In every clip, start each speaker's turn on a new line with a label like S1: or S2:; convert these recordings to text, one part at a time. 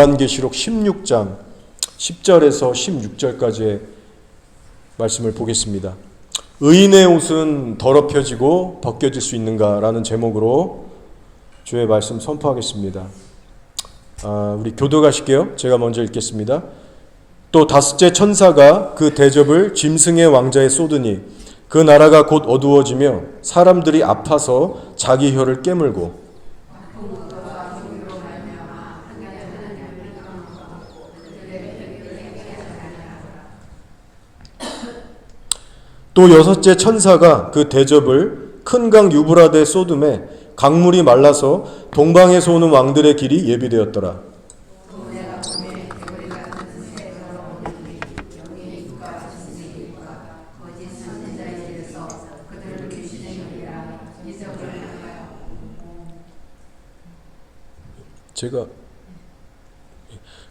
S1: 요한계시록 16장 10절에서 16절까지의 말씀을 보겠습니다. 의인의 옷은 더럽혀지고 벗겨질 수 있는가라는 제목으로 주의 말씀 선포하겠습니다. 우리 교도가실게요. 제가 먼저 읽겠습니다. 또 다섯째 천사가 그 대접을 짐승의 왕자에 쏟으니 그 나라가 곧 어두워지며 사람들이 아파서 자기 혀를 깨물고 또 여섯째 천사가 그 대접을 큰 강 유브라데에 쏟음에 강물이 말라서 동방에서 오는 왕들의 길이 예비되었더라.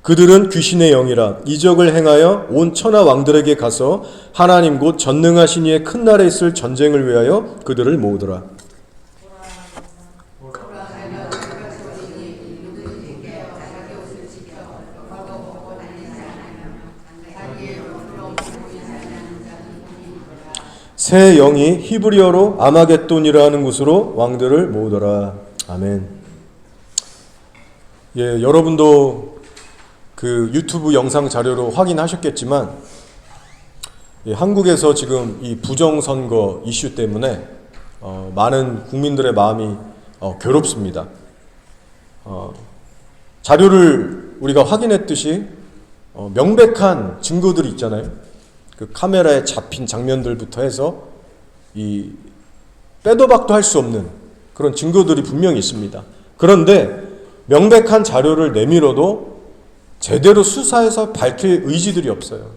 S1: 그들은 귀신의 영이라 이적을 행하여 온 천하 왕들에게 가서 하나님 곧 전능하신 이의 큰 날에 있을 전쟁을 위하여 그들을 모으더라. 새 영이 히브리어로 아마겟돈이라 하는 곳으로 왕들을 모으더라. 아멘. 여러분도 그 유튜브 영상 자료로 확인하셨겠지만 한국에서 지금 이 부정선거 이슈 때문에 많은 국민들의 마음이 괴롭습니다. 자료를 우리가 확인했듯이 명백한 증거들이 있잖아요. 그 카메라에 잡힌 장면들부터 해서 이 빼도 박도 할 수 없는 그런 증거들이 분명히 있습니다. 그런데 명백한 자료를 내밀어도 제대로 수사해서 밝힐 의지들이 없어요.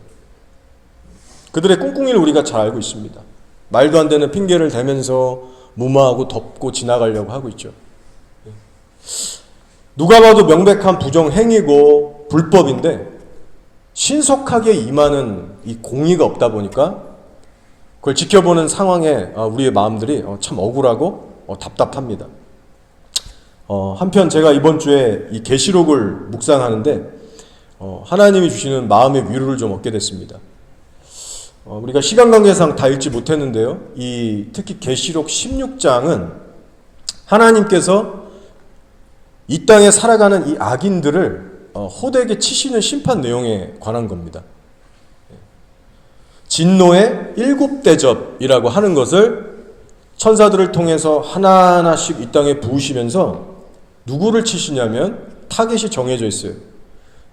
S1: 그들의 꿍꿍이를 우리가 잘 알고 있습니다. 말도 안 되는 핑계를 대면서 무마하고 덮고 지나가려고 하고 있죠. 누가 봐도 명백한 부정행위고 불법인데 신속하게 임하는 이 공의가 없다 보니까 그걸 지켜보는 상황에 우리의 마음들이 참 억울하고 답답합니다. 한편 제가 이번 주에 이 계시록을 묵상하는데 하나님이 주시는 마음의 위로를 좀 얻게 됐습니다. 우리가 시간 관계상 다 읽지 못했는데요. 특히 계시록 16장은 하나님께서 이 땅에 살아가는 이 악인들을 호되게 치시는 심판 내용에 관한 겁니다. 진노의 7대접이라고 하는 것을 천사들을 통해서 하나하나씩 이 땅에 부으시면서 누구를 치시냐면 타겟이 정해져 있어요.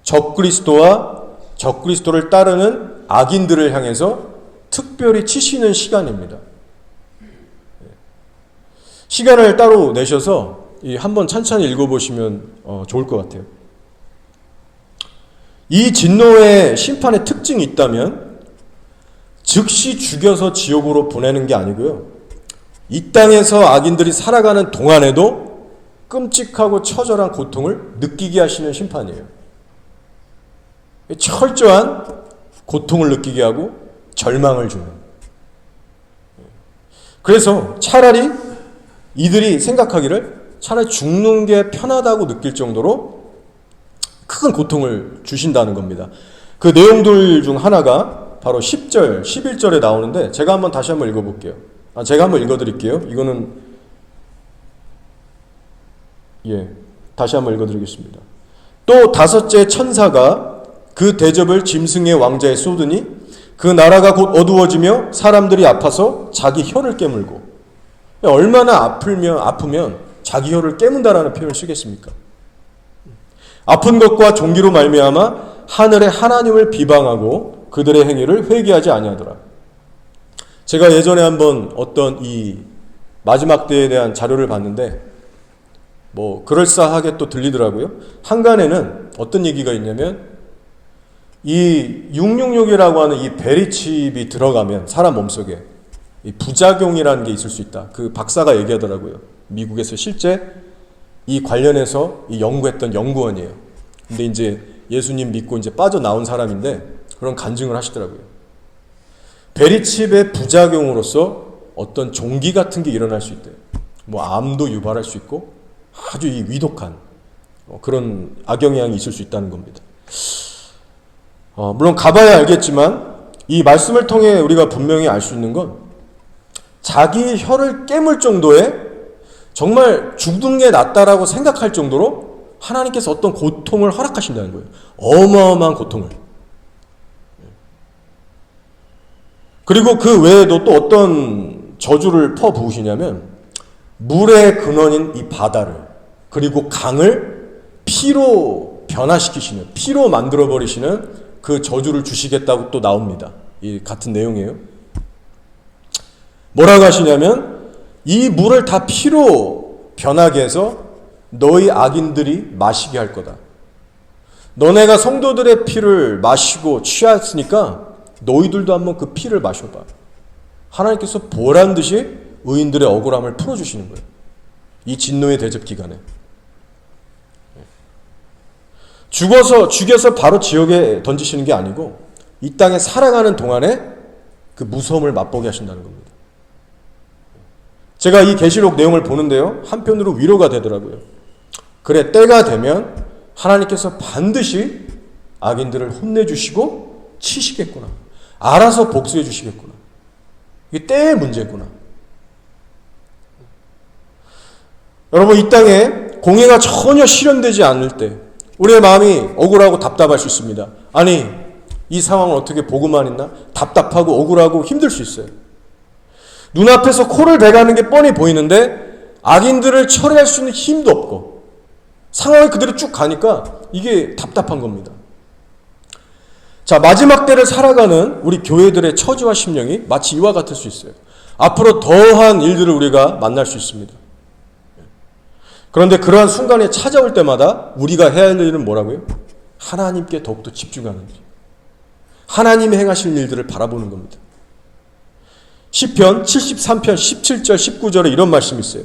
S1: 적그리스도와 적그리스도를 따르는 악인들을 향해서 특별히 치시는 시간입니다. 시간을 따로 내셔서 한번 찬찬히 읽어보시면 좋을 것 같아요. 이 진노의 심판의 특징이 있다면 즉시 죽여서 지옥으로 보내는 게 아니고요. 이 땅에서 악인들이 살아가는 동안에도 끔찍하고 처절한 고통을 느끼게 하시는 심판이에요. 철저한 고통을 느끼게 하고 절망을 주는. 그래서 차라리 이들이 생각하기를 차라리 죽는 게 편하다고 느낄 정도로 큰 고통을 주신다는 겁니다. 그 내용들 중 하나가 바로 10절, 11절에 나오는데 제가 다시 한번 읽어볼게요. 제가 한번 읽어드릴게요. 이거는 다시 한번 읽어드리겠습니다. 또 다섯째 천사가 그 대접을 짐승의 왕자에 쏟으니 그 나라가 곧 어두워지며 사람들이 아파서 자기 혀를 깨물고. 얼마나 아프면 자기 혀를 깨문다라는 표현을 쓰겠습니까? 아픈 것과 종기로 말미암아 하늘의 하나님을 비방하고 그들의 행위를 회개하지 아니하더라. 제가 예전에 한번 어떤 이 마지막 때에 대한 자료를 봤는데 그럴싸하게 또 들리더라고요. 한간에는 어떤 얘기가 있냐면 이 666이라고 하는 이 베리칩이 들어가면 사람 몸속에 이 부작용이라는 게 있을 수 있다. 그 박사가 얘기하더라고요. 미국에서 실제 이 관련해서 연구했던 연구원이에요. 근데 이제 예수님 믿고 이제 빠져나온 사람인데 그런 간증을 하시더라고요. 베리칩의 부작용으로서 어떤 종기 같은 게 일어날 수 있대요. 암도 유발할 수 있고 아주 이 위독한 그런 악영향이 있을 수 있다는 겁니다. 물론 가봐야 알겠지만 이 말씀을 통해 우리가 분명히 알 수 있는 건 자기 혀를 깨물 정도의 정말 죽는 게 낫다라고 생각할 정도로 하나님께서 어떤 고통을 허락하신다는 거예요. 어마어마한 고통을. 그리고 그 외에도 또 어떤 저주를 퍼부으시냐면 물의 근원인 이 바다를 그리고 강을 피로 변화시키시는, 피로 만들어버리시는 그 저주를 주시겠다고 또 나옵니다. 이 같은 내용이에요. 뭐라고 하시냐면 이 물을 다 피로 변하게 해서 너희 악인들이 마시게 할 거다. 너네가 성도들의 피를 마시고 취했으니까 너희들도 한번 그 피를 마셔봐. 하나님께서 보란 듯이 의인들의 억울함을 풀어주시는 거예요. 이 진노의 대접 기간에. 죽여서 바로 지옥에 던지시는 게 아니고 이 땅에 살아가는 동안에 그 무서움을 맛보게 하신다는 겁니다. 제가 이 계시록 내용을 보는데요, 한편으로 위로가 되더라고요. 그래, 때가 되면 하나님께서 반드시 악인들을 혼내주시고 치시겠구나. 알아서 복수해 주시겠구나. 이게 때의 문제구나. 여러분, 이 땅에 공의가 전혀 실현되지 않을 때 우리의 마음이 억울하고 답답할 수 있습니다. 아니, 이 상황을 어떻게 보고만 있나? 답답하고 억울하고 힘들 수 있어요. 눈앞에서 코를 베가는 게 뻔히 보이는데 악인들을 처리할 수 있는 힘도 없고 상황이 그대로 쭉 가니까 이게 답답한 겁니다. 자, 마지막 때를 살아가는 우리 교회들의 처지와 심령이 마치 이와 같을 수 있어요. 앞으로 더한 일들을 우리가 만날 수 있습니다. 그런데 그러한 순간에 찾아올 때마다 우리가 해야 할 일은 뭐라고요? 하나님께 더욱더 집중하는 일. 하나님이 행하실 일들을 바라보는 겁니다. 시편 73편 17절 19절에 이런 말씀이 있어요.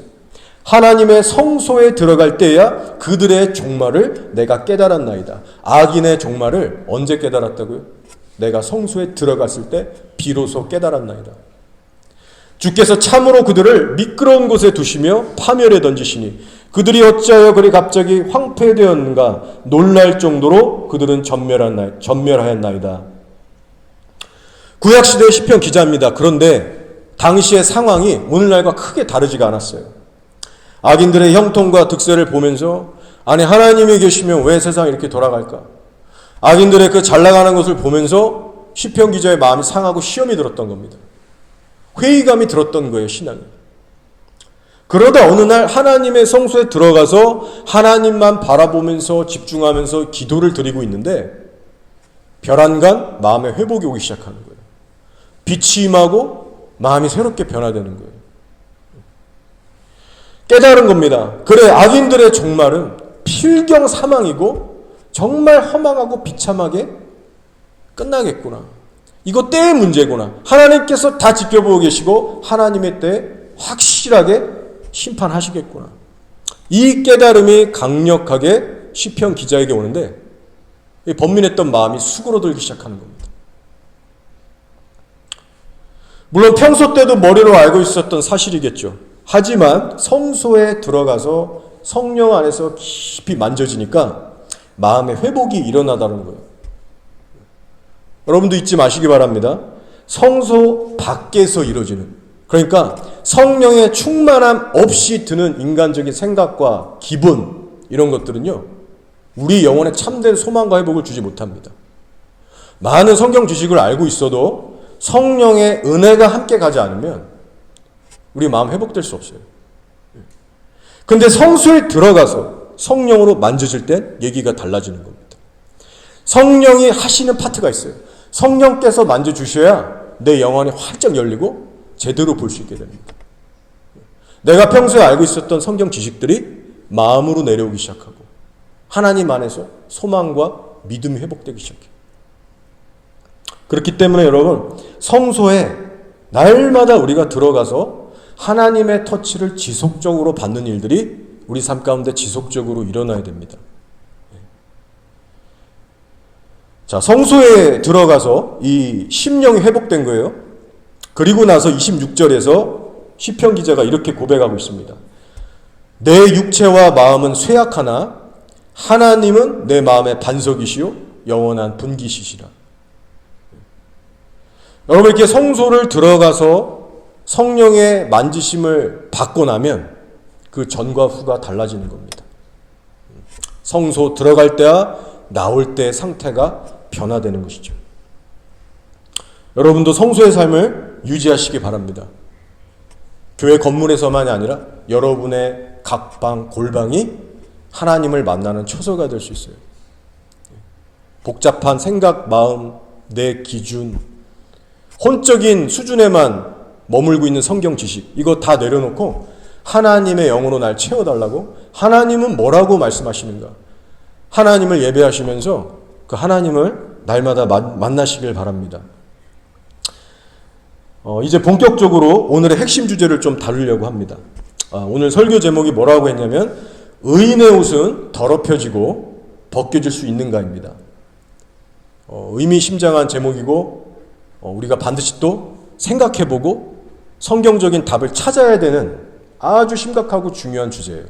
S1: 하나님의 성소에 들어갈 때야 그들의 종말을 내가 깨달았나이다. 악인의 종말을 언제 깨달았다고요? 내가 성소에 들어갔을 때 비로소 깨달았나이다. 주께서 참으로 그들을 미끄러운 곳에 두시며 파멸에 던지시니 그들이 어찌하여 그리 갑자기 황폐되었는가 놀랄 정도로 그들은 전멸하였나이다. 구약시대의 시편 기자입니다. 그런데 당시의 상황이 오늘날과 크게 다르지가 않았어요. 악인들의 형통과 득세를 보면서 아니 하나님이 계시면 왜 세상이 이렇게 돌아갈까? 악인들의 그 잘나가는 것을 보면서 시편 기자의 마음이 상하고 시험이 들었던 겁니다. 회의감이 들었던 거예요, 신앙이. 그러다 어느 날 하나님의 성소에 들어가서 하나님만 바라보면서 집중하면서 기도를 드리고 있는데 별안간 마음의 회복이 오기 시작하는 거예요. 빛이 임하고 마음이 새롭게 변화되는 거예요. 깨달은 겁니다. 그래, 악인들의 종말은 필경 사망이고 정말 허망하고 비참하게 끝나겠구나. 이거 때의 문제구나. 하나님께서 다 지켜보고 계시고 하나님의 때에 확실하게 심판하시겠구나. 이 깨달음이 강력하게 시편 기자에게 오는데 번민했던 마음이 수그러들기 시작하는 겁니다. 물론 평소 때도 머리로 알고 있었던 사실이겠죠. 하지만 성소에 들어가서 성령 안에서 깊이 만져지니까 마음의 회복이 일어나다는 거예요. 여러분도 잊지 마시기 바랍니다. 성소 밖에서 이루어지는, 그러니까 성령의 충만함 없이 드는 인간적인 생각과 기분, 이런 것들은요 우리 영혼에 참된 소망과 회복을 주지 못합니다. 많은 성경 지식을 알고 있어도 성령의 은혜가 함께 가지 않으면 우리 마음 회복될 수 없어요. 근데 성소에 들어가서 성령으로 만져질 땐 얘기가 달라지는 겁니다. 성령이 하시는 파트가 있어요. 성령께서 만져주셔야 내 영혼이 활짝 열리고 제대로 볼 수 있게 됩니다. 내가 평소에 알고 있었던 성경 지식들이 마음으로 내려오기 시작하고 하나님 안에서 소망과 믿음이 회복되기 시작해요. 그렇기 때문에 여러분, 성소에 날마다 우리가 들어가서 하나님의 터치를 지속적으로 받는 일들이 우리 삶 가운데 지속적으로 일어나야 됩니다. 자, 성소에 들어가서 이 심령이 회복된 거예요. 그리고 나서 26절에서 시편 기자가 이렇게 고백하고 있습니다. 내 육체와 마음은 쇠약하나 하나님은 내 마음의 반석이시요 영원한 분기시시라. 여러분, 이렇게 성소를 들어가서 성령의 만지심을 받고 나면 그 전과 후가 달라지는 겁니다. 성소 들어갈 때와 나올 때의 상태가 변화되는 것이죠. 여러분도 성소의 삶을 유지하시기 바랍니다. 교회 건물에서만이 아니라 여러분의 각 방, 골방이 하나님을 만나는 초소가 될 수 있어요. 복잡한 생각, 마음, 내 기준, 혼적인 수준에만 머물고 있는 성경 지식, 이거 다 내려놓고 하나님의 영으로 날 채워달라고, 하나님은 뭐라고 말씀하시는가, 하나님을 예배하시면서 그 하나님을 날마다 만나시길 바랍니다. 이제 본격적으로 오늘의 핵심 주제를 좀 다루려고 합니다. 오늘 설교 제목이 뭐라고 했냐면 의인의 옷은 더럽혀지고 벗겨질 수 있는가입니다. 의미심장한 제목이고 우리가 반드시 또 생각해보고 성경적인 답을 찾아야 되는 아주 심각하고 중요한 주제예요.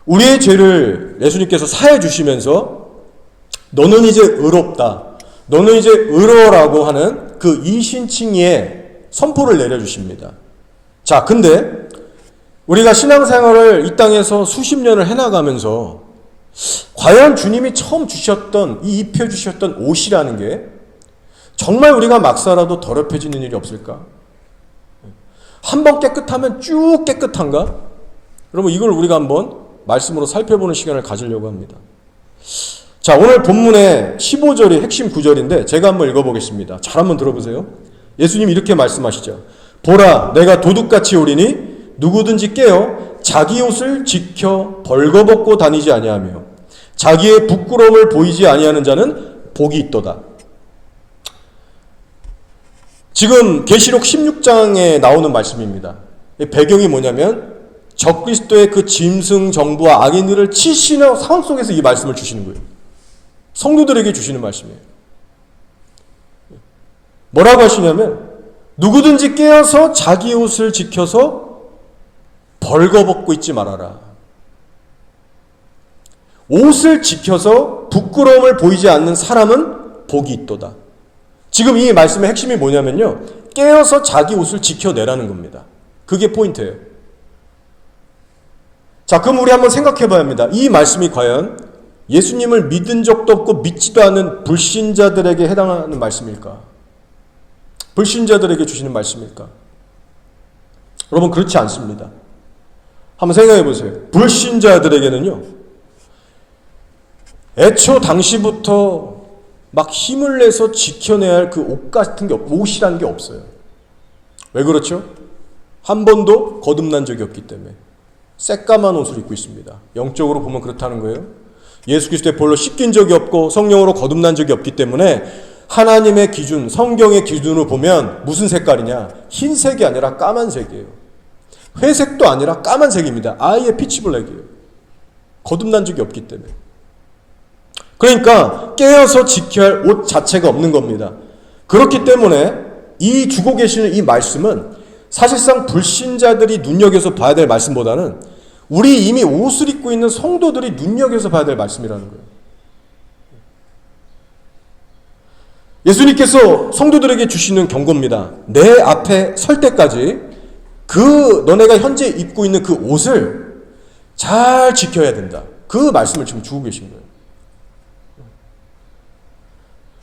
S1: 우리의 죄를 예수님께서 사해 주시면서 너는 이제 의롭다, 너는 이제 의로라고 하는 그 이신칭의의 선포를 내려주십니다. 자, 근데 우리가 신앙생활을 이 땅에서 수십 년을 해나가면서 과연 주님이 처음 주셨던, 이 입혀주셨던 옷이라는 게 정말 우리가 막 살아도 더럽혀지는 일이 없을까? 한 번 깨끗하면 쭉 깨끗한가? 여러분, 이걸 우리가 한번 말씀으로 살펴보는 시간을 가지려고 합니다. 자, 오늘 본문의 15절이 핵심 구절인데 제가 한번 읽어보겠습니다. 잘 한번 들어보세요. 예수님이 이렇게 말씀하시죠. 보라, 내가 도둑같이 오리니 누구든지 깨어 자기 옷을 지켜 벌거벗고 다니지 아니하며 자기의 부끄러움을 보이지 아니하는 자는 복이 있도다. 지금 계시록 16장에 나오는 말씀입니다. 배경이 뭐냐면 적그리스도의 그 짐승 정부와 악인들을 치시는 상황 속에서 이 말씀을 주시는 거예요. 성도들에게 주시는 말씀이에요. 뭐라고 하시냐면 누구든지 깨어서 자기 옷을 지켜서 벌거벗고 있지 말아라. 옷을 지켜서 부끄러움을 보이지 않는 사람은 복이 있도다. 지금 이 말씀의 핵심이 뭐냐면요, 깨어서 자기 옷을 지켜내라는 겁니다. 그게 포인트예요. 자, 그럼 우리 한번 생각해 봐야 합니다. 이 말씀이 과연 예수님을 믿은 적도 없고 믿지도 않은 불신자들에게 해당하는 말씀일까? 불신자들에게 주시는 말씀일까? 여러분, 그렇지 않습니다. 한번 생각해 보세요. 불신자들에게는요, 애초 당시부터 막 힘을 내서 지켜내야 할 그 옷 같은 게, 옷이라는 게 없어요. 왜 그렇죠? 한 번도 거듭난 적이 없기 때문에 새까만 옷을 입고 있습니다. 영적으로 보면 그렇다는 거예요. 예수 그리스도의 볼로 씻긴 적이 없고 성령으로 거듭난 적이 없기 때문에 하나님의 기준, 성경의 기준으로 보면 무슨 색깔이냐? 흰색이 아니라 까만색이에요. 회색도 아니라 까만색입니다. 아예 피치블랙이에요. 거듭난 적이 없기 때문에. 그러니까 깨어서 지켜야 할 옷 자체가 없는 겁니다. 그렇기 때문에 이 주고 계시는 이 말씀은 사실상 불신자들이 눈여겨서 봐야 될 말씀보다는 우리 이미 옷을 입고 있는 성도들이 눈여겨서 봐야 될 말씀이라는 거예요. 예수님께서 성도들에게 주시는 경고입니다. 내 앞에 설 때까지 너네가 현재 입고 있는 그 옷을 잘 지켜야 된다. 그 말씀을 지금 주고 계신 거예요.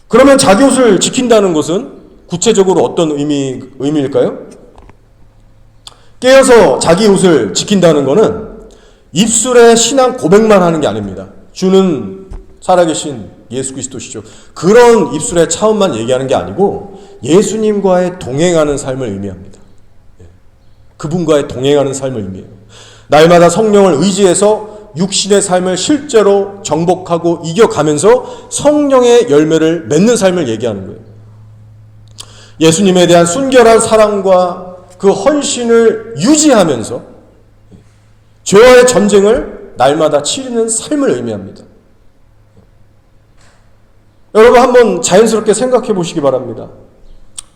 S1: 그러면 자기 옷을 지킨다는 것은 구체적으로 어떤 의미일까요? 깨어서 자기 옷을 지킨다는 것은 입술에 신앙 고백만 하는 게 아닙니다. 주는 살아계신 예수 그리스도시죠. 그런 입술의 차원만 얘기하는 게 아니고 예수님과의 동행하는 삶을 의미합니다. 그분과의 동행하는 삶을 의미해요. 날마다 성령을 의지해서 육신의 삶을 실제로 정복하고 이겨가면서 성령의 열매를 맺는 삶을 얘기하는 거예요. 예수님에 대한 순결한 사랑과 그 헌신을 유지하면서 죄와의 전쟁을 날마다 치르는 삶을 의미합니다. 여러분, 한번 자연스럽게 생각해 보시기 바랍니다.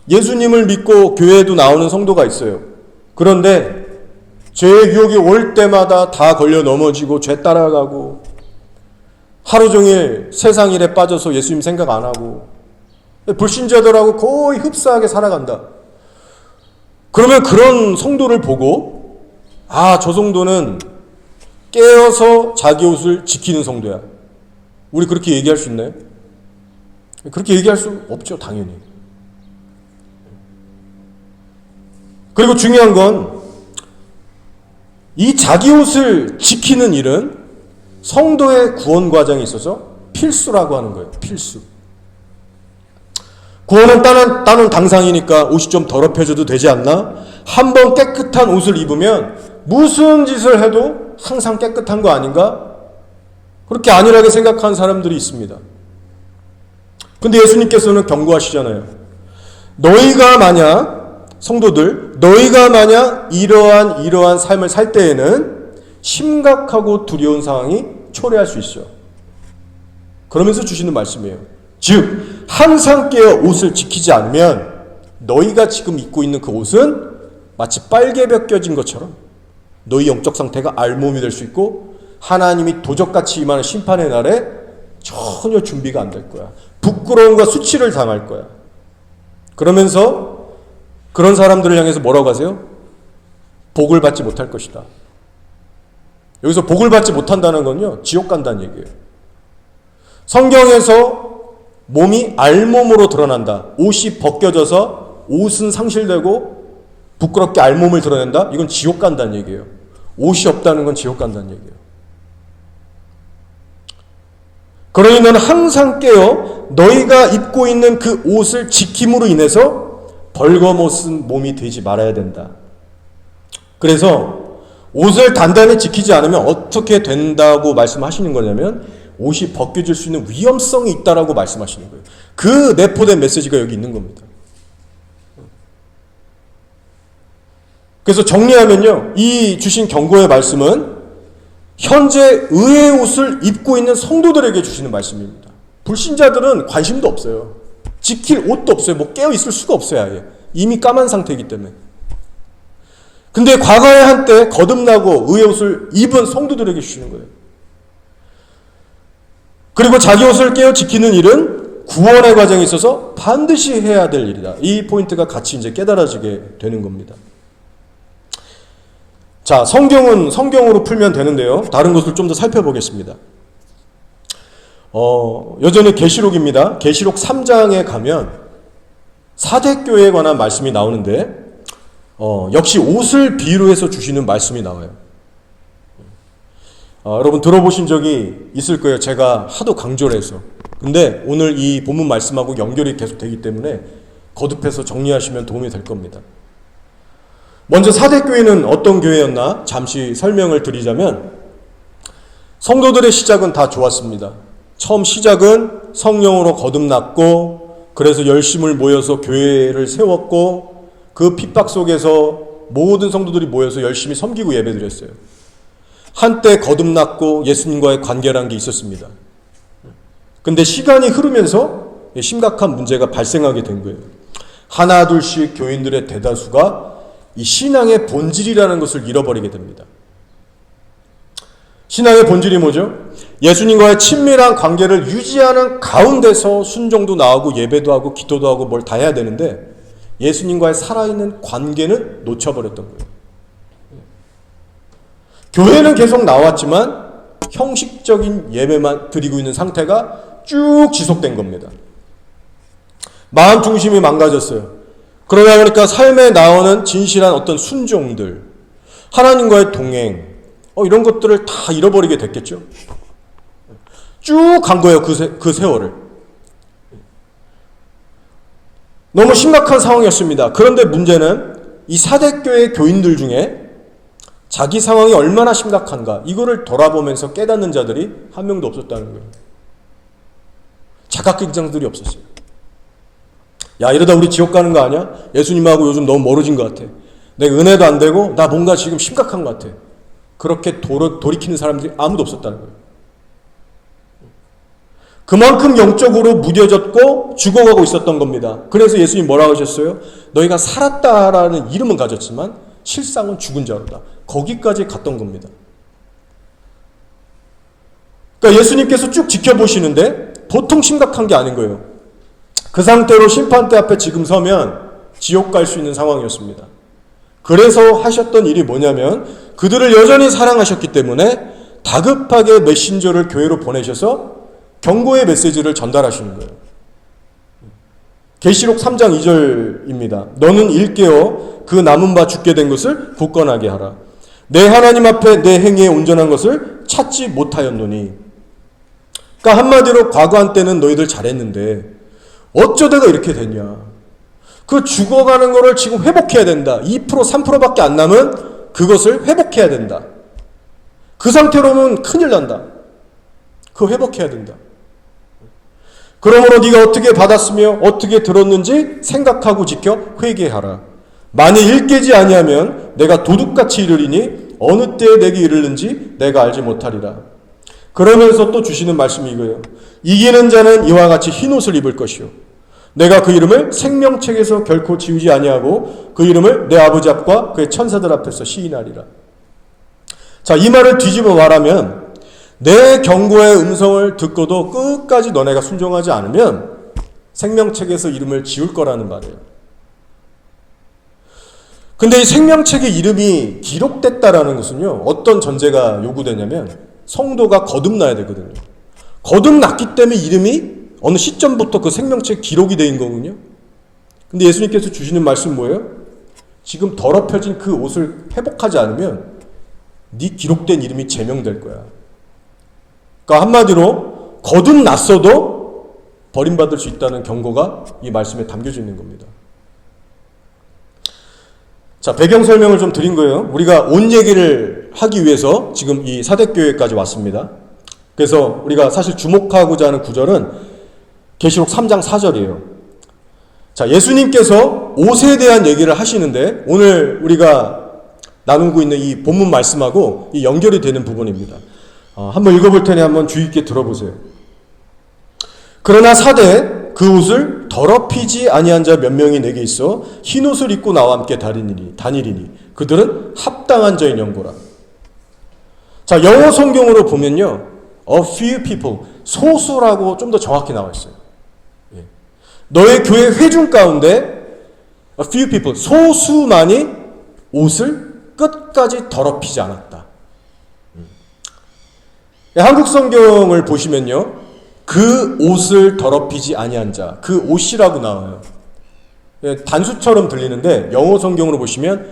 S1: 예수님을 믿고 교회에도 나오는 성도가 있어요. 그런데 죄의 유혹이 올 때마다 다 걸려 넘어지고 죄 따라가고 하루 종일 세상 일에 빠져서 예수님 생각 안 하고 불신자들하고 거의 흡사하게 살아간다. 그러면 그런 성도를 보고 저 성도는 깨어서 자기 옷을 지키는 성도야. 우리 그렇게 얘기할 수 있나요? 그렇게 얘기할 수 없죠, 당연히. 그리고 중요한 건 이 자기 옷을 지키는 일은 성도의 구원 과정에 있어서 필수라고 하는 거예요. 필수. 구원은 따는 당상이니까 옷이 좀 더럽혀져도 되지 않나? 한번 깨끗한 옷을 입으면 무슨 짓을 해도 항상 깨끗한 거 아닌가? 그렇게 안일하게 생각하는 사람들이 있습니다. 근데 예수님께서는 경고하시잖아요. 너희가 만약 성도들, 너희가 만약 이러한 삶을 살 때에는 심각하고 두려운 상황이 초래할 수 있어요. 그러면서 주시는 말씀이에요. 즉 항상 깨어 옷을 지키지 않으면 너희가 지금 입고 있는 그 옷은 마치 빨개 벗겨진 것처럼 너희 영적 상태가 알몸이 될 수 있고 하나님이 도적같이 임하는 심판의 날에 전혀 준비가 안 될 거야. 부끄러움과 수치를 당할 거야. 그러면서 그런 사람들을 향해서 뭐라고 하세요? 복을 받지 못할 것이다. 여기서 복을 받지 못한다는 건요, 지옥 간다는 얘기예요. 성경에서 몸이 알몸으로 드러난다. 옷이 벗겨져서 옷은 상실되고 부끄럽게 알몸을 드러낸다. 이건 지옥 간다는 얘기예요. 옷이 없다는 건 지옥 간다는 얘기예요. 그러니 너는 항상 깨어 너희가 입고 있는 그 옷을 지킴으로 인해서 벌거벗은 몸이 되지 말아야 된다. 그래서 옷을 단단히 지키지 않으면 어떻게 된다고 말씀하시는 거냐면 옷이 벗겨질 수 있는 위험성이 있다라고 말씀하시는 거예요. 그 내포된 메시지가 여기 있는 겁니다. 그래서 정리하면요, 이 주신 경고의 말씀은 현재 의의 옷을 입고 있는 성도들에게 주시는 말씀입니다. 불신자들은 관심도 없어요. 지킬 옷도 없어요. 뭐 깨어 있을 수가 없어요. 아예. 이미 까만 상태이기 때문에. 근데 과거에 한때 거듭나고 의의 옷을 입은 성도들에게 주시는 거예요. 그리고 자기 옷을 깨어 지키는 일은 구원의 과정에 있어서 반드시 해야 될 일이다. 이 포인트가 같이 이제 깨달아지게 되는 겁니다. 자, 성경은 성경으로 풀면 되는데요. 다른 것을 좀 더 살펴보겠습니다. 여전히 계시록입니다. 계시록 3장에 가면 사대교회에 관한 말씀이 나오는데 역시 옷을 비유로 해서 주시는 말씀이 나와요. 여러분 들어보신 적이 있을 거예요. 제가 하도 강조를 해서. 근데 오늘 이 본문 말씀하고 연결이 계속 되기 때문에 거듭해서 정리하시면 도움이 될 겁니다. 먼저 사대교회는 어떤 교회였나 잠시 설명을 드리자면 성도들의 시작은 다 좋았습니다. 처음 시작은 성령으로 거듭났고 그래서 열심을 모여서 교회를 세웠고 그 핍박 속에서 모든 성도들이 모여서 열심히 섬기고 예배드렸어요. 한때 거듭났고 예수님과의 관계라는 게 있었습니다. 근데 시간이 흐르면서 심각한 문제가 발생하게 된 거예요. 하나 둘씩 교인들의 대다수가 이 신앙의 본질이라는 것을 잃어버리게 됩니다. 신앙의 본질이 뭐죠? 예수님과의 친밀한 관계를 유지하는 가운데서 순종도 나오고 예배도 하고 기도도 하고 뭘 다 해야 되는데 예수님과의 살아있는 관계는 놓쳐버렸던 거예요. 교회는 계속 나왔지만 형식적인 예배만 드리고 있는 상태가 쭉 지속된 겁니다. 마음 중심이 망가졌어요. 그러다 보니까 삶에 나오는 진실한 어떤 순종들, 하나님과의 동행, 이런 것들을 다 잃어버리게 됐겠죠. 쭉 간 거예요. 그 세월을. 너무 심각한 상황이었습니다. 그런데 문제는 이 사대교회 교인들 중에 자기 상황이 얼마나 심각한가 이거를 돌아보면서 깨닫는 자들이 한 명도 없었다는 거예요. 자각경쟁들이 없었어요. 야, 이러다 우리 지옥 가는 거 아니야? 예수님하고 요즘 너무 멀어진 것 같아. 내 은혜도 안 되고 나 뭔가 지금 심각한 것 같아. 그렇게 돌이키는 사람들이 아무도 없었다는 거예요. 그만큼 영적으로 무뎌졌고 죽어가고 있었던 겁니다. 그래서 예수님 뭐라고 하셨어요? 너희가 살았다라는 이름은 가졌지만 실상은 죽은 자로다. 거기까지 갔던 겁니다. 그러니까 예수님께서 쭉 지켜보시는데 보통 심각한 게 아닌 거예요. 그 상태로 심판대 앞에 지금 서면 지옥 갈 수 있는 상황이었습니다. 그래서 하셨던 일이 뭐냐면 그들을 여전히 사랑하셨기 때문에 다급하게 메신저를 교회로 보내셔서 경고의 메시지를 전달하시는 거예요. 계시록 3장 2절입니다. 너는 일깨어 그 남은 바 죽게 된 것을 굳건하게 하라. 내 하나님 앞에 내 행위에 온전한 것을 찾지 못하였노니. 그러니까 한마디로 과거한 때는 너희들 잘했는데 어쩌다가 이렇게 됐냐. 그 죽어가는 거를 지금 회복해야 된다. 2% 3%밖에 안 남은 그것을 회복해야 된다. 그 상태로는 큰일 난다. 그거 회복해야 된다. 그러므로 네가 어떻게 받았으며 어떻게 들었는지 생각하고 지켜 회개하라. 만일 일깨지 아니하면 내가 도둑같이 이르리니 어느 때에 내게 이르는지 내가 알지 못하리라. 그러면서 또 주시는 말씀이 이거예요. 이기는 자는 이와 같이 흰옷을 입을 것이요 내가 그 이름을 생명책에서 결코 지우지 아니하고 그 이름을 내 아버지 앞과 그의 천사들 앞에서 시인하리라. 자, 이 말을 뒤집어 말하면 내 경고의 음성을 듣고도 끝까지 너네가 순종하지 않으면 생명책에서 이름을 지울 거라는 말이에요. 근데 이 생명책의 이름이 기록됐다라는 것은요, 어떤 전제가 요구되냐면 성도가 거듭나야 되거든요. 거듭났기 때문에 이름이 어느 시점부터 그 생명책 기록이 된 거군요. 근데 예수님께서 주시는 말씀은 뭐예요? 지금 더럽혀진 그 옷을 회복하지 않으면 네 기록된 이름이 제명될 거야. 그러니까 한마디로 거듭났어도 버림받을 수 있다는 경고가 이 말씀에 담겨져 있는 겁니다. 자, 배경 설명을 좀 드린 거예요. 우리가 온 얘기를 하기 위해서 지금 이 사대교회까지 왔습니다. 그래서 우리가 사실 주목하고자 하는 구절은 계시록 3장 4절이에요. 자, 예수님께서 옷에 대한 얘기를 하시는데 오늘 우리가 나누고 있는 이 본문 말씀하고 이 연결이 되는 부분입니다. 한번 읽어볼 테니 한번 주의 있게 들어보세요. 그러나 사대 그 옷을 더럽히지 아니한 자 몇 명이 내게 있어 흰 옷을 입고 나와 함께 다니리니 그들은 합당한 자의 연고라. 자, 영어 성경으로 보면요, a few people, 소수라고 좀 더 정확히 나와 있어요. 너의 교회 회중 가운데 a few people, 소수만이 옷을 끝까지 더럽히지 않았다. 한국 성경을 보시면요, 그 옷을 더럽히지 아니한 자, 그 옷이라고 나와요. 단수처럼 들리는데 영어 성경으로 보시면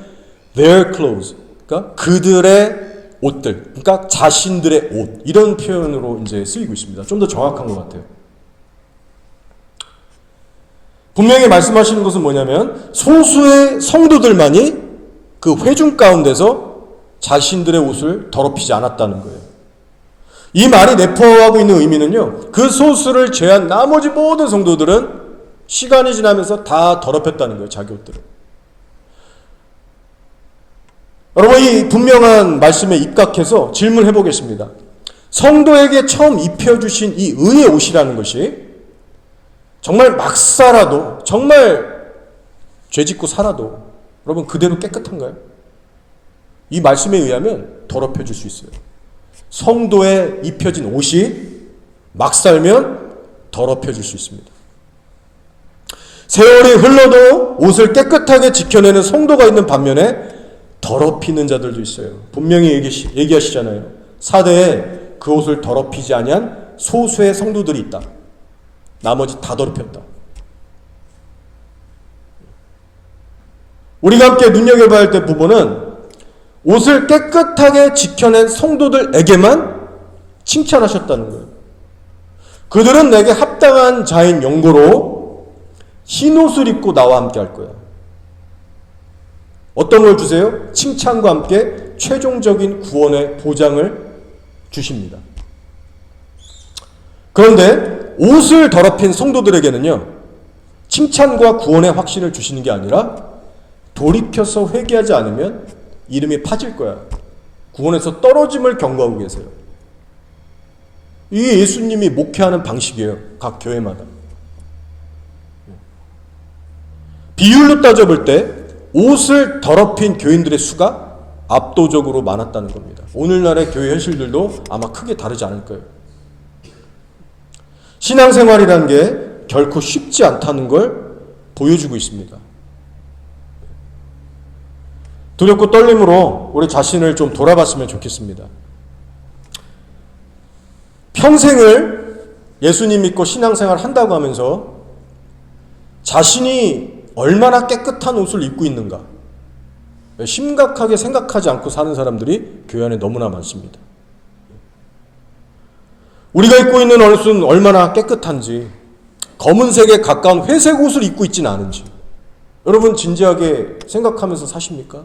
S1: their clothes, 그러니까 그들의 옷들, 그러니까 자신들의 옷, 이런 표현으로 이제 쓰이고 있습니다. 좀 더 정확한 것 같아요. 분명히 말씀하시는 것은 뭐냐면 소수의 성도들만이 그 회중 가운데서 자신들의 옷을 더럽히지 않았다는 거예요. 이 말이 내포하고 있는 의미는요, 그 소수를 제한 나머지 모든 성도들은 시간이 지나면서 다 더럽혔다는 거예요. 자기 옷들을. 여러분, 이 분명한 말씀에 입각해서 질문해 보겠습니다. 성도에게 처음 입혀주신 이 의의 옷이라는 것이 정말 막 살아도, 정말 죄짓고 살아도 여러분 그대로 깨끗한가요? 이 말씀에 의하면 더럽혀질 수 있어요. 성도에 입혀진 옷이 막 살면 더럽혀질 수 있습니다. 세월이 흘러도 옷을 깨끗하게 지켜내는 성도가 있는 반면에 더럽히는 자들도 있어요. 분명히 얘기하시잖아요. 사대에 그 옷을 더럽히지 아니한 소수의 성도들이 있다. 나머지 다 더럽혔다. 우리가 함께 눈여겨봐야 될 부분은 옷을 깨끗하게 지켜낸 성도들에게만 칭찬하셨다는 거예요. 그들은 내게 합당한 자인 연고로 흰옷을 입고 나와 함께 할 거야. 어떤 걸 주세요? 칭찬과 함께 최종적인 구원의 보장을 주십니다. 그런데 옷을 더럽힌 성도들에게는요, 칭찬과 구원의 확신을 주시는 게 아니라 돌이켜서 회개하지 않으면 이름이 파질 거야. 구원에서 떨어짐을 경고하고 계세요. 이게 예수님이 목회하는 방식이에요. 각 교회마다. 비율로 따져볼 때 옷을 더럽힌 교인들의 수가 압도적으로 많았다는 겁니다. 오늘날의 교회 현실들도 아마 크게 다르지 않을 거예요. 신앙생활이라는 게 결코 쉽지 않다는 걸 보여주고 있습니다. 두렵고 떨림으로 우리 자신을 좀 돌아봤으면 좋겠습니다. 평생을 예수님 믿고 신앙생활 한다고 하면서 자신이 얼마나 깨끗한 옷을 입고 있는가 심각하게 생각하지 않고 사는 사람들이 교회 안에 너무나 많습니다. 우리가 입고 있는 옷은 얼마나 깨끗한지, 검은색에 가까운 회색 옷을 입고 있지는 않은지 여러분 진지하게 생각하면서 사십니까?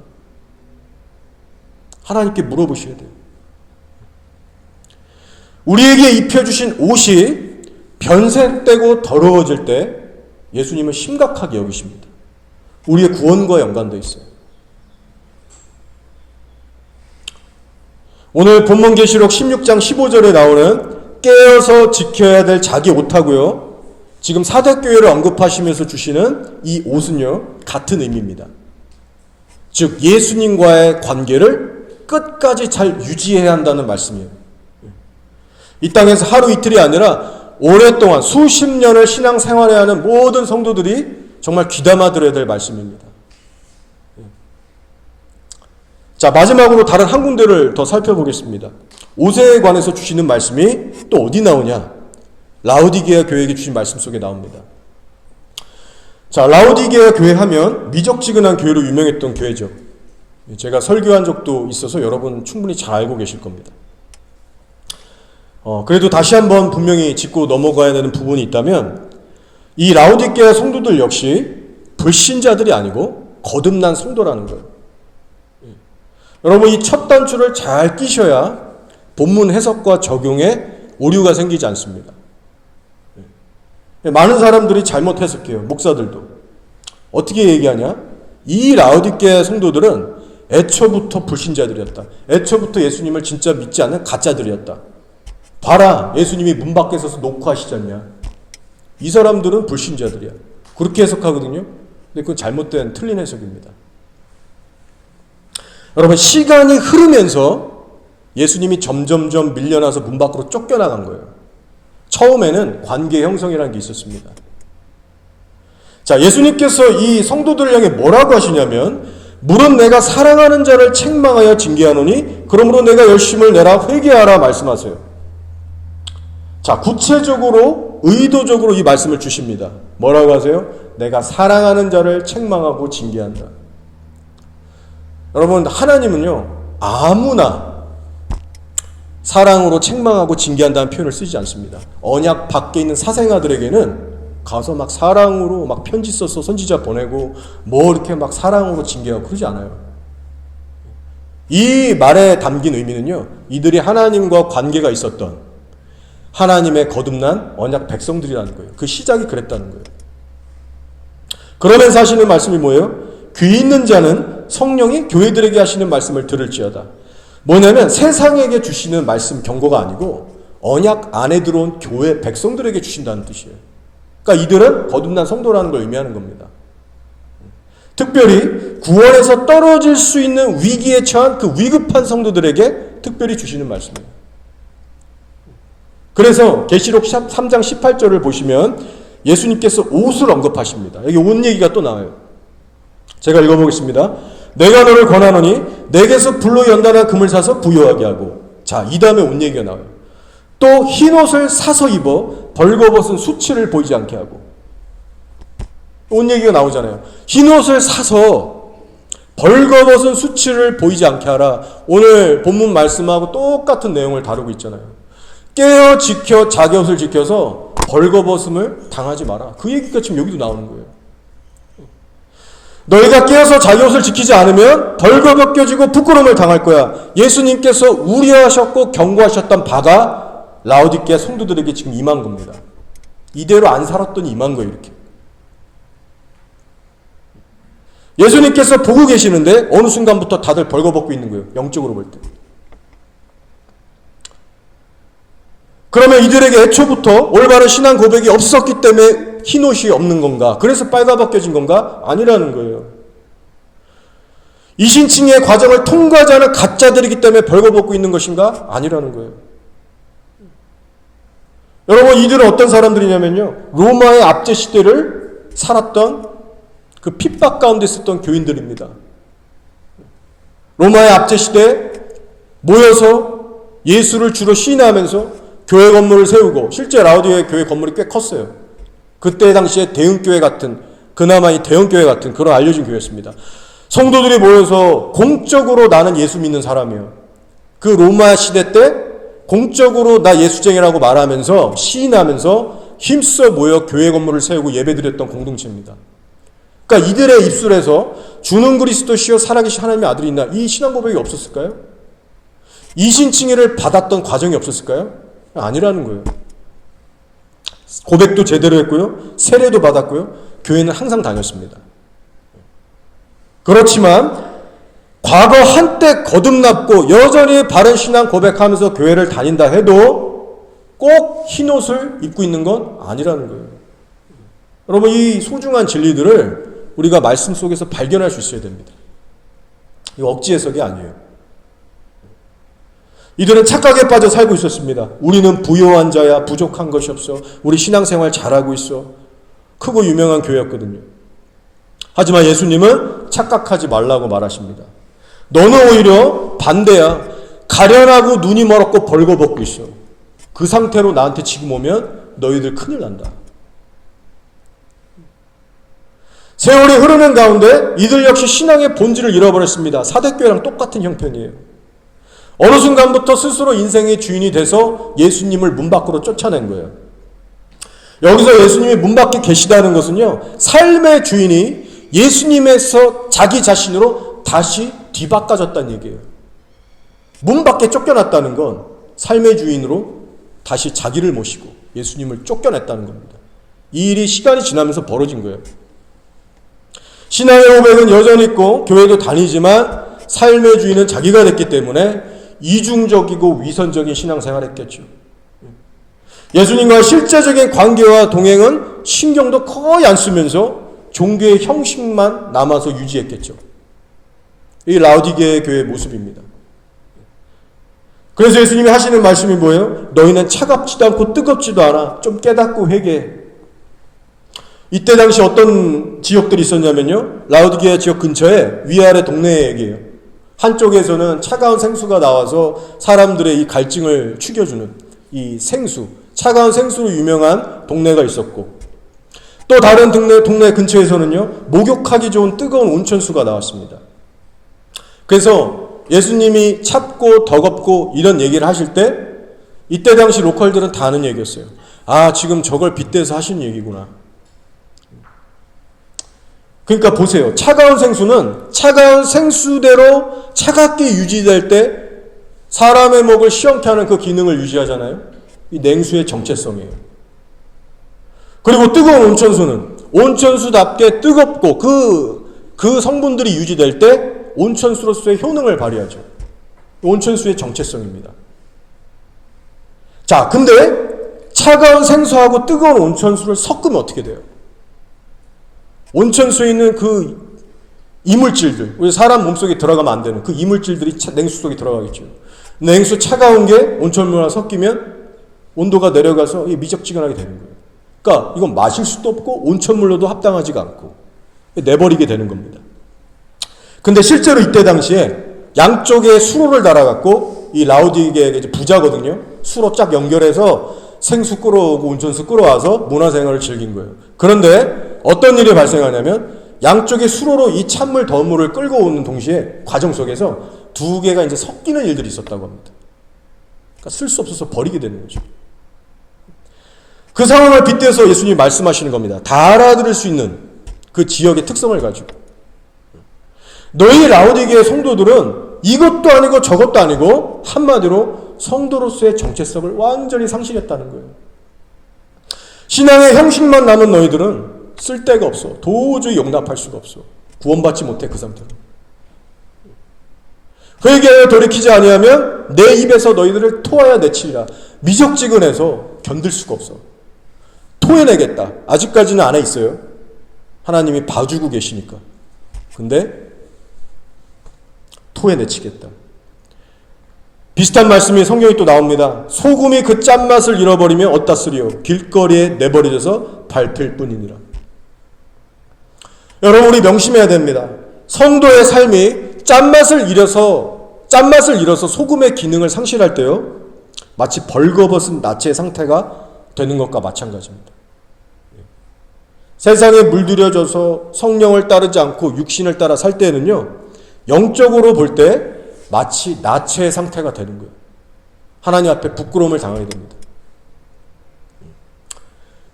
S1: 하나님께 물어보셔야 돼요. 우리에게 입혀주신 옷이 변색되고 더러워질 때 예수님은 심각하게 여기십니다. 우리의 구원과 연관되어 있어요. 오늘 본문 계시록 16장 15절에 나오는 깨어서 지켜야 될 자기 옷하고요, 지금 사대교회를 언급하시면서 주시는 이 옷은요 같은 의미입니다. 즉 예수님과의 관계를 끝까지 잘 유지해야 한다는 말씀이에요. 이 땅에서 하루 이틀이 아니라 오랫동안 수십 년을 신앙생활해야 하는 모든 성도들이 정말 귀담아 들어야 될 말씀입니다. 자, 마지막으로 다른 한 군데를 더 살펴보겠습니다. 옷에 관해서 주시는 말씀이 또 어디 나오냐? 라오디게아 교회에게 주신 말씀 속에 나옵니다. 자, 라오디게아 교회 하면 미적지근한 교회로 유명했던 교회죠. 제가 설교한 적도 있어서 여러분 충분히 잘 알고 계실 겁니다. 그래도 다시 한번 분명히 짚고 넘어가야 되는 부분이 있다면 이 라오디게아 성도들 역시 불신자들이 아니고 거듭난 성도라는 거예요. 여러분 이 첫 단추를 잘 끼셔야 본문 해석과 적용에 오류가 생기지 않습니다. 많은 사람들이 잘못 해석해요. 목사들도. 어떻게 얘기하냐? 이 라오디게아 성도들은 애초부터 불신자들이었다. 애초부터 예수님을 진짜 믿지 않는 가짜들이었다. 봐라, 예수님이 문 밖에 서서 녹화하시지 않냐. 이 사람들은 불신자들이야. 그렇게 해석하거든요. 근데 그건 잘못된 틀린 해석입니다. 여러분 시간이 흐르면서 예수님이 점점점 밀려나서 문 밖으로 쫓겨나간 거예요. 처음에는 관계 형성이라는 게 있었습니다. 자, 예수님께서 이 성도들을 향해 뭐라고 하시냐면 물은 내가 사랑하는 자를 책망하여 징계하노니 그러므로 내가 열심을 내라 회개하라 말씀하세요. 자, 구체적으로 의도적으로 이 말씀을 주십니다. 뭐라고 하세요? 내가 사랑하는 자를 책망하고 징계한다. 여러분 하나님은요 아무나 사랑으로 책망하고 징계한다는 표현을 쓰지 않습니다. 언약 밖에 있는 사생아들에게는 가서 막 사랑으로 막 편지 써서 선지자 보내고 뭐 이렇게 막 사랑으로 징계하고 그러지 않아요. 이 말에 담긴 의미는요 이들이 하나님과 관계가 있었던 하나님의 거듭난 언약 백성들이라는 거예요. 그 시작이 그랬다는 거예요. 그러면서 하시는 말씀이 뭐예요? 귀 있는 자는 성령이 교회들에게 하시는 말씀을 들을지어다. 뭐냐면 세상에게 주시는 말씀 경고가 아니고 언약 안에 들어온 교회 백성들에게 주신다는 뜻이에요. 그러니까 이들은 거듭난 성도라는 걸 의미하는 겁니다. 특별히 구원에서 떨어질 수 있는 위기에 처한 그 위급한 성도들에게 특별히 주시는 말씀이에요. 그래서 계시록 3장 18절을 보시면 예수님께서 옷을 언급하십니다. 여기 옷 얘기가 또 나와요. 제가 읽어보겠습니다. 내가 너를 권하노니 내게서 불로 연단한 금을 사서 부요하게 하고. 자, 이 다음에 옷 얘기가 나와요. 또 흰옷을 사서 입어 벌거벗은 수치를 보이지 않게 하고. 옷 얘기가 나오잖아요. 흰옷을 사서 벌거벗은 수치를 보이지 않게 하라. 오늘 본문 말씀하고 똑같은 내용을 다루고 있잖아요. 깨어 지켜 자기 옷을 지켜서 벌거벗음을 당하지 마라. 그 얘기가 지금 여기도 나오는 거예요. 너희가 깨어서 자기 옷을 지키지 않으면 벌거벗겨지고 부끄러움을 당할 거야. 예수님께서 우려하셨고 경고하셨던 바가 라오디게아 성도들에게 지금 임한 겁니다. 이대로 안 살았더니 임한 거예요. 이렇게. 예수님께서 보고 계시는데 어느 순간부터 다들 벌거벗고 있는 거예요. 영적으로 볼 때. 그러면 이들에게 애초부터 올바른 신앙 고백이 없었기 때문에 흰옷이 없는 건가? 그래서 빨가벗겨진 건가? 아니라는 거예요. 이신칭의 과정을 통과하지 않은 가짜들이기 때문에 벌거벗고 있는 것인가? 아니라는 거예요. 여러분, 이들은 어떤 사람들이냐면요, 로마의 압제 시대를 살았던 그 핍박 가운데 있었던 교인들입니다. 로마의 압제 시대에 모여서 예수를 주로 시인하면서 교회 건물을 세우고, 실제 라우디게의 교회 건물이 꽤 컸어요. 그때 당시에 대형교회 같은, 그나마 이 대형교회 같은 그런 알려진 교회였습니다. 성도들이 모여서 공적으로 나는 예수 믿는 사람이에요. 그 로마 시대 때 공적으로 나 예수쟁이라고 말하면서 시인하면서 힘써 모여 교회 건물을 세우고 예배드렸던 공동체입니다. 그러니까 이들의 입술에서 주는 그리스도시요 살아계신 하나님의 아들이 있나, 이 신앙 고백이 없었을까요? 이신칭의를 받았던 과정이 없었을까요? 아니라는 거예요. 고백도 제대로 했고요, 세례도 받았고요, 교회는 항상 다녔습니다. 그렇지만 과거 한때 거듭났고 여전히 바른 신앙 고백하면서 교회를 다닌다 해도 꼭 흰옷을 입고 있는 건 아니라는 거예요. 여러분, 이 소중한 진리들을 우리가 말씀 속에서 발견할 수 있어야 됩니다. 이거 억지 해석이 아니에요. 이들은 착각에 빠져 살고 있었습니다. 우리는 부요한 자야, 부족한 것이 없어, 우리 신앙생활 잘하고 있어. 크고 유명한 교회였거든요. 하지만 예수님은 착각하지 말라고 말하십니다. 너는 오히려 반대야. 가련하고 눈이 멀었고 벌거벗고 있어. 그 상태로 나한테 지금 오면 너희들 큰일 난다. 세월이 흐르는 가운데 이들 역시 신앙의 본질을 잃어버렸습니다. 사대교회랑 똑같은 형편이에요. 어느 순간부터 스스로 인생의 주인이 돼서 예수님을 문 밖으로 쫓아낸 거예요. 여기서 예수님이 문 밖에 계시다는 것은요, 삶의 주인이 예수님에서 자기 자신으로 다시 뒤바꿔졌다는 얘기예요. 문 밖에 쫓겨났다는 건 삶의 주인으로 다시 자기를 모시고 예수님을 쫓겨냈다는 겁니다. 이 일이 시간이 지나면서 벌어진 거예요. 신앙의 고백은 여전히 있고 교회도 다니지만 삶의 주인은 자기가 됐기 때문에 이중적이고 위선적인 신앙생활을 했겠죠. 예수님과 실제적인 관계와 동행은 신경도 거의 안 쓰면서 종교의 형식만 남아서 유지했겠죠. 이 라우디게의 교회의 모습입니다. 그래서 예수님이 하시는 말씀이 뭐예요? 너희는 차갑지도 않고 뜨겁지도 않아. 좀 깨닫고 회개해. 이때 당시 어떤 지역들이 있었냐면요, 라우디게 지역 근처에 위아래 동네 얘기예요. 한쪽에서는 차가운 생수가 나와서 사람들의 이 갈증을 축여주는 이 생수, 차가운 생수로 유명한 동네가 있었고, 또 다른 동네 근처에서는요, 목욕하기 좋은 뜨거운 온천수가 나왔습니다. 그래서 예수님이 찹고 더겁고 이런 얘기를 하실 때 이때 당시 로컬들은 다 아는 얘기였어요. 아, 지금 저걸 빗대서 하신 얘기구나. 그러니까 보세요. 차가운 생수는 차가운 생수대로 차갑게 유지될 때 사람의 목을 시원케 하는 그 기능을 유지하잖아요. 이 냉수의 정체성이에요. 그리고 뜨거운 온천수는 온천수답게 뜨겁고 그 성분들이 유지될 때 온천수로서의 효능을 발휘하죠. 온천수의 정체성입니다. 자, 근데 차가운 생수하고 뜨거운 온천수를 섞으면 어떻게 돼요? 온천수에 있는 그 이물질들, 우리 사람 몸속에 들어가면 안 되는 그 이물질들이 냉수 속에 들어가겠죠. 냉수 차가운 게 온천물과 섞이면 온도가 내려가서 미적지근하게 되는 거예요. 그러니까 이건 마실 수도 없고 온천물로도 합당하지가 않고 내버리게 되는 겁니다. 근데 실제로 이때 당시에 양쪽에 수로를 달아갖고 이 라우디게의 부자거든요. 수로 쫙 연결해서 생수 끌어오고 온천수 끌어와서 문화생활을 즐긴 거예요. 그런데 어떤 일이 발생하냐면 양쪽에 수로로 이 찬물 더운 물을 끌고 오는 동시에 과정 속에서 두 개가 이제 섞이는 일들이 있었다고 합니다. 그러니까 쓸 수 없어서 버리게 되는 거죠. 그 상황을 빗대서 예수님이 말씀하시는 겁니다. 다 알아들을 수 있는 그 지역의 특성을 가지고. 너희 라우디게의 성도들은 이것도 아니고 저것도 아니고 한마디로 성도로서의 정체성을 완전히 상실했다는 거예요. 신앙의 형식만 남은 너희들은 쓸데가 없어. 도저히 용납할 수가 없어. 구원받지 못해 그 상태로. 회개하여 돌이키지 아니하면 내 입에서 너희들을 토하여 내치리라. 미적지근해서 견딜 수가 없어. 토해내겠다. 아직까지는 안에 있어요. 하나님이 봐주고 계시니까. 근데 토해내치겠다. 비슷한 말씀이 성경에 또 나옵니다. 소금이 그 짠맛을 잃어버리면 어디다 쓰리요? 길거리에 내버려져서 밟힐 뿐이니라. 여러분, 우리 명심해야 됩니다. 성도의 삶이 짠맛을 잃어서 소금의 기능을 상실할 때요, 마치 벌거벗은 나체의 상태가 되는 것과 마찬가지입니다. 세상에 물들여져서 성령을 따르지 않고 육신을 따라 살 때에는요, 영적으로 볼 때 마치 나체의 상태가 되는 거예요. 하나님 앞에 부끄러움을 당하게 됩니다.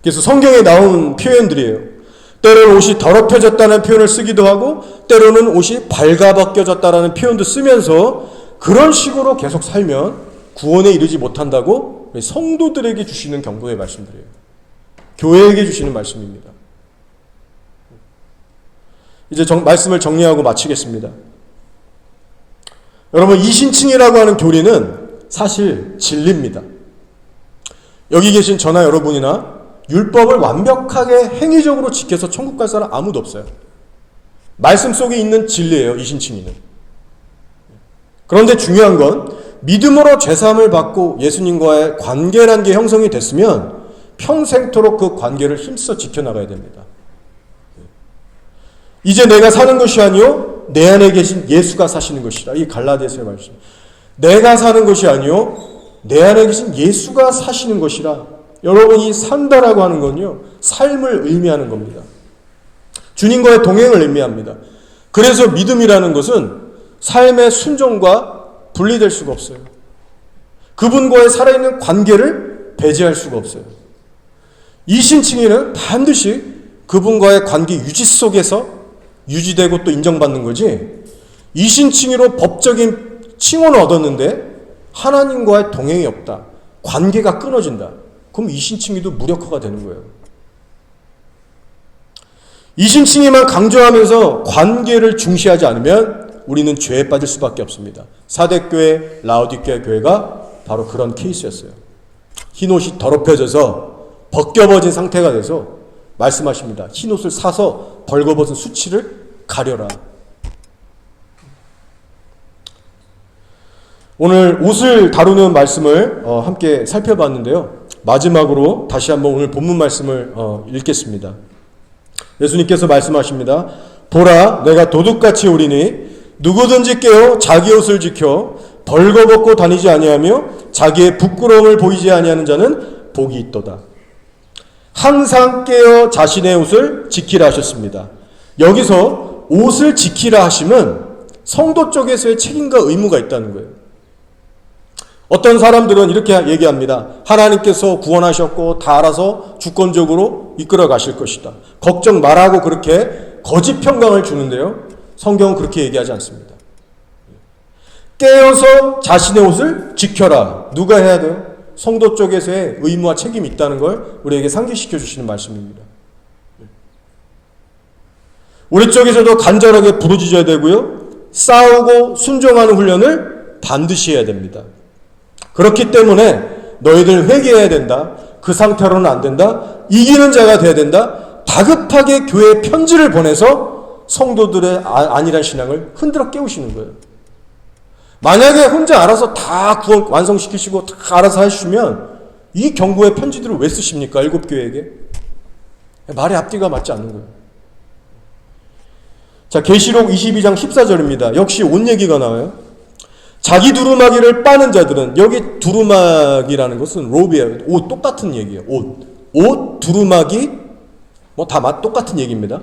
S1: 그래서 성경에 나온 표현들이에요. 때로는 옷이 더럽혀졌다는 표현을 쓰기도 하고, 때로는 옷이 발가벗겨졌다는 표현도 쓰면서 그런 식으로 계속 살면 구원에 이르지 못한다고 성도들에게 주시는 경고의 말씀들이에요. 교회에게 주시는 말씀입니다. 이제 말씀을 정리하고 마치겠습니다. 여러분, 이신칭이라고 하는 교리는 사실 진리입니다. 여기 계신 저나 여러분이나 율법을 완벽하게 행위적으로 지켜서 천국 갈 사람 아무도 없어요. 말씀 속에 있는 진리예요, 이신칭이는. 그런데 중요한 건 믿음으로 죄사함을 받고 예수님과의 관계라는 게 형성이 됐으면 평생토록 그 관계를 힘써 지켜나가야 됩니다. 이제 내가 사는 것이 아니요 내 안에 계신 예수가 사시는 것이라. 이 갈라디아서의 말씀. 내가 사는 것이 아니요 내 안에 계신 예수가 사시는 것이라. 여러분이 산다라고 하는 건요, 삶을 의미하는 겁니다. 주님과의 동행을 의미합니다. 그래서 믿음이라는 것은 삶의 순종과 분리될 수가 없어요. 그분과의 살아있는 관계를 배제할 수가 없어요. 이신칭의는 반드시 그분과의 관계 유지 속에서 유지되고 또 인정받는 거지, 이신칭의로 법적인 칭호는 얻었는데 하나님과의 동행이 없다, 관계가 끊어진다, 그럼 이신칭의도 무력화가 되는 거예요. 이신칭의만 강조하면서 관계를 중시하지 않으면 우리는 죄에 빠질 수밖에 없습니다. 사대교회, 라오디게아 교회가 바로 그런 케이스였어요. 흰옷이 더럽혀져서 벗겨버진 상태가 돼서 말씀하십니다. 흰옷을 사서 벌거벗은 수치를 가려라. 오늘 옷을 다루는 말씀을 함께 살펴봤는데요, 마지막으로 다시 한번 오늘 본문 말씀을 읽겠습니다. 예수님께서 말씀하십니다. 보라, 내가 도둑같이 오리니 누구든지 깨어 자기 옷을 지켜 벌거벗고 다니지 아니하며 자기의 부끄러움을 보이지 아니하는 자는 복이 있도다. 항상 깨어 자신의 옷을 지키라 하셨습니다. 여기서 옷을 지키라 하심은 성도 쪽에서의 책임과 의무가 있다는 거예요. 어떤 사람들은 이렇게 얘기합니다. 하나님께서 구원하셨고 다 알아서 주권적으로 이끌어 가실 것이다. 걱정 말라고 그렇게 거짓 평강을 주는데요, 성경은 그렇게 얘기하지 않습니다. 깨어서 자신의 옷을 지켜라. 누가 해야 돼요? 성도 쪽에서의 의무와 책임이 있다는 걸 우리에게 상기시켜 주시는 말씀입니다. 우리 쪽에서도 간절하게 부르짖어야 되고요, 싸우고 순종하는 훈련을 반드시 해야 됩니다. 그렇기 때문에 너희들 회개해야 된다, 그 상태로는 안 된다, 이기는 자가 돼야 된다, 다급하게 교회에 편지를 보내서 성도들의 안일한 신앙을 흔들어 깨우시는 거예요. 만약에 혼자 알아서 다 구원 완성시키시고 다 알아서 하시면 이 경고의 편지들을 왜 쓰십니까? 7교회에게. 말의 앞뒤가 맞지 않는 거예요. 자, 계시록 22장 14절입니다. 역시 옷 얘기가 나와요. 자기 두루마기를 빠는 자들은, 여기 두루마기라는 것은 로비예요. 옷, 똑같은 얘기예요. 옷, 두루마기, 다 똑같은 얘기입니다.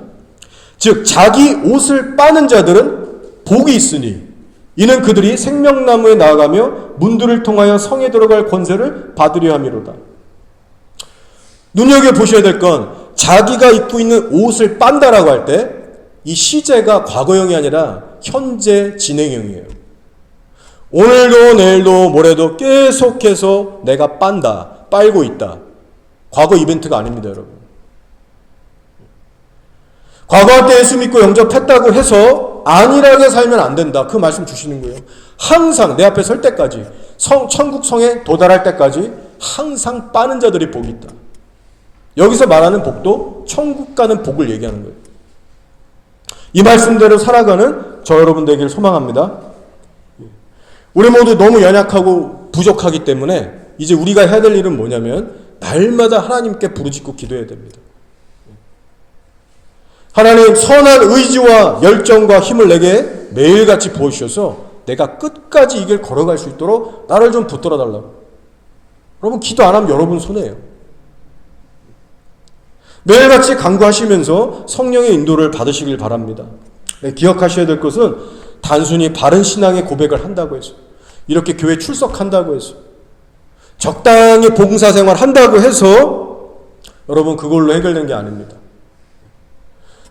S1: 즉 자기 옷을 빠는 자들은 복이 있으니 이는 그들이 생명나무에 나아가며 문들을 통하여 성에 들어갈 권세를 받으려 함이로다. 눈여겨보셔야 될 건, 자기가 입고 있는 옷을 빤다라고 할 때 이 시제가 과거형이 아니라 현재 진행형이에요. 오늘도 내일도 모레도 계속해서 내가 빤다, 빨고 있다. 과거 이벤트가 아닙니다, 여러분. 과거할 때 예수 믿고 영접했다고 해서 안일하게 살면 안 된다, 그 말씀 주시는 거예요. 항상 내 앞에 설 때까지, 천국 성에 도달할 때까지 항상 빠는 자들이 복이 있다. 여기서 말하는 복도 천국 가는 복을 얘기하는 거예요. 이 말씀대로 살아가는 저 여러분 되기를 소망합니다. 우리 모두 너무 연약하고 부족하기 때문에 이제 우리가 해야 될 일은 뭐냐면 날마다 하나님께 부르짖고 기도해야 됩니다. 하나님, 선한 의지와 열정과 힘을 내게 매일같이 부어주셔서 내가 끝까지 이 길 걸어갈 수 있도록 나를 좀 붙들어 달라고. 여러분, 기도 안 하면 여러분 손해예요. 매일같이 간구하시면서 성령의 인도를 받으시길 바랍니다. 네, 기억하셔야 될 것은 단순히 바른 신앙의 고백을 한다고 해서, 이렇게 교회 출석한다고 해서, 적당히 봉사생활 한다고 해서 여러분 그걸로 해결된 게 아닙니다.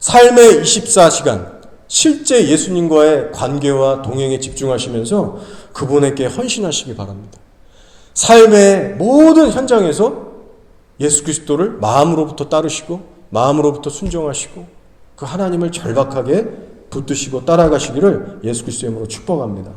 S1: 삶의 24시간 실제 예수님과의 관계와 동행에 집중하시면서 그분에게 헌신하시기 바랍니다. 삶의 모든 현장에서 예수 그리스도를 마음으로부터 따르시고 마음으로부터 순종하시고 그 하나님을 절박하게 붙드시고 따라가시기를 예수 그리스도의 이름으로 축복합니다.